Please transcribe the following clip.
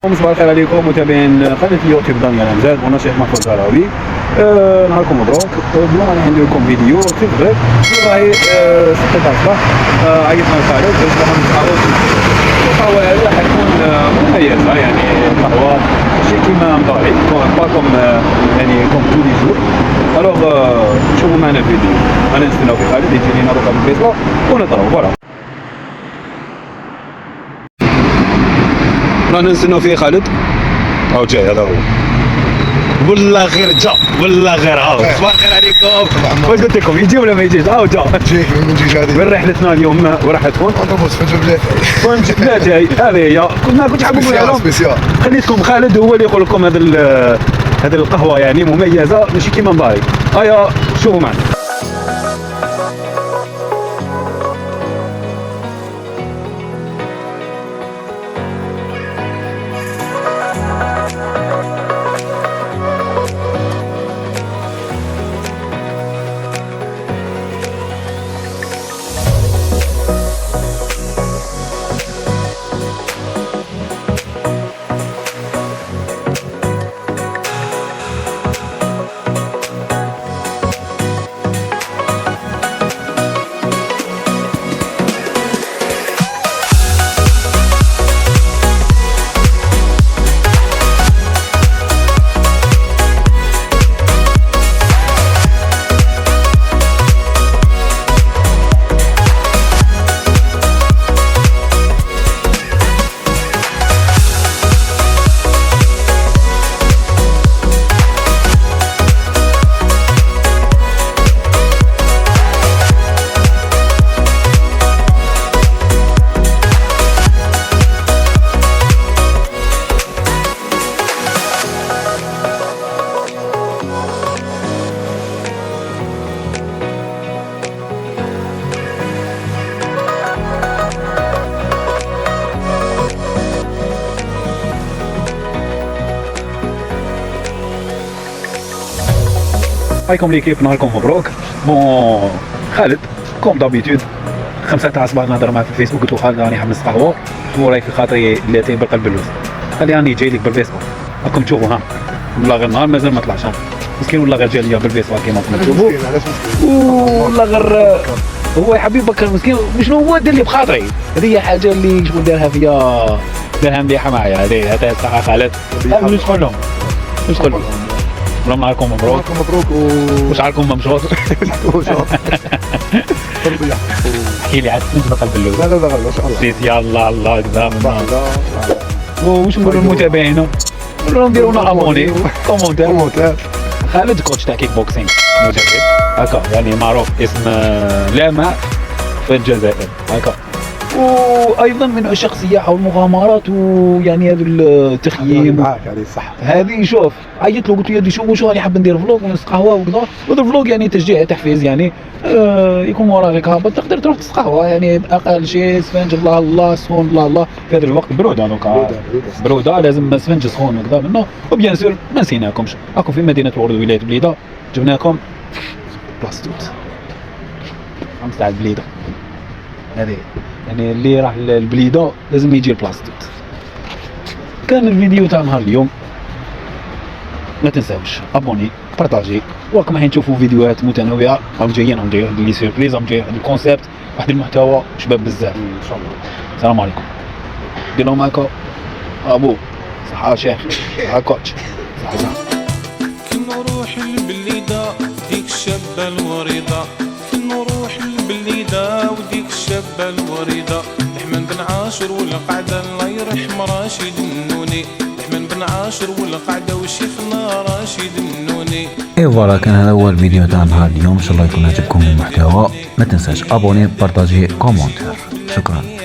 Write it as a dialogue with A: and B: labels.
A: صباح الخير عليكم متابعين قناه اليوتيوب دانيال امجاد ونشيط محفوظ زهراوي. نهاركم مبروك. اليوم انا عندي لكم فيديو صغير راهي 6 تاع الصباح. عيطنا لخالد باش القهوه هذه راح تكون مميزه، يعني القهوه ماشي كيما مضاري باكم يعني كوم تو لي جور. الوغ شوفوا معنا الفيديو. انا نستناو في خالد يجي لينا دوكا بالفيسبوك ونطلعوا فوالا. رانا نستناو فيه خالد. هاو جاي، هذا هو. والله غير جا، والله غير هاو. صباح الخير عليكم. واش قلت لكم يجي ولا ما يجيش؟ هاو جا.
B: نجي غادي.
A: وين رحلتنا اليوم؟ وراح تكون؟
B: اوتوبوس فنجر بلاتي.
A: فنجر بلاتي، هذه هي. كنت حاب نقول لهم خليتكم خالد هو اللي يقول لكم هذه القهوه يعني مميزه ماشي كيما مباري. هيا شوفوا معنا. هايكم ليكيب، نهاركم مبروك. بون خالد كوم دابيتود 5 تاع الصباح نهضر معاه في الفيسبوك، قلت له خالد راني حمس قهوه وراي في خاطري اللاتي بالقلب اللوز، قال لي راني جاي لك بالفيسبوك راكم تشوفوا. ها والله غير النهار مازال ما طلعش، مسكين والله غير جا ليا بالفيسبوك كيما راكم تشوفوا. والله غير هو يا حبيبي بكر مسكين شنو هو دار لي بخاطري. هذه هي حاجه اللي شغل دارها فيا، دارها مليحه معايا هذه. هذا الصراحه خالد واش نقول لهم واش نقول لهم والله نهاركم مبروك. وشعركم ممشوط. احكي لي عاد كنت بقلب اللوز.
B: لا ما شاء الله.
A: يا الله الله قدام. واش نقولوا للمتابعين؟ نقول لهم ديروا لنا ابوني كومونتير. خالد كوتش تاع كيك بوكسينغ مدرب هكا، يعني معروف اسم لامع في الجزائر هكا، وايضا من عشاق السياحه والمغامرات، ويعني هذا التخييم
B: معاك يعني صح.
A: هذه شوف عيطت له قلت له يا دي شوف راني حاب ندير فلوق ونسق قهوه وكذا. وهذا الفلوق يعني تشجيع تحفيز، يعني يكون وراك هابط تقدر تروح تسق قهوه، يعني اقل شيء سفنج الله الله سخون الله الله. في هذا الوقت بروده دونك بروده لازم سفنج سخون وكذا منه. وبيان سور ما نسيناكمش، راكم في مدينه الورد ولايه بليده، جبناكم بلاستوت 5 تاع البليده هذه، يعني اللي راح للبليده لازم يجي البلاستوت. كان الفيديو تاع نهار اليوم، ما تنساوش ابوني بارطاجي، وراكم راح تشوفوا فيديوهات متنوعه راهم جايين، راهم جايين لي سيربريز، راهم جايين الكونسيبت واحد المحتوى شباب بزاف ان شاء الله. السلام عليكم. ديروا معاكم ابو صحه شيخ صحه كوتش صحه.
C: نروح البليده ديك الشابه الوريده، نروح البليده وديك الشابه الوريده، الرحمن بن عاشر والقعده الله يرحم راشد النوني، الرحمن بن عاشر والقعده وشيخنا راشد النوني.
D: اي فوالا، كان هذا هو الفيديو تاع نهار اليوم. ان شاء الله يكون عجبكم المحتوى. ما تنساش ابوني بارطاجي كومونتير. شكرا.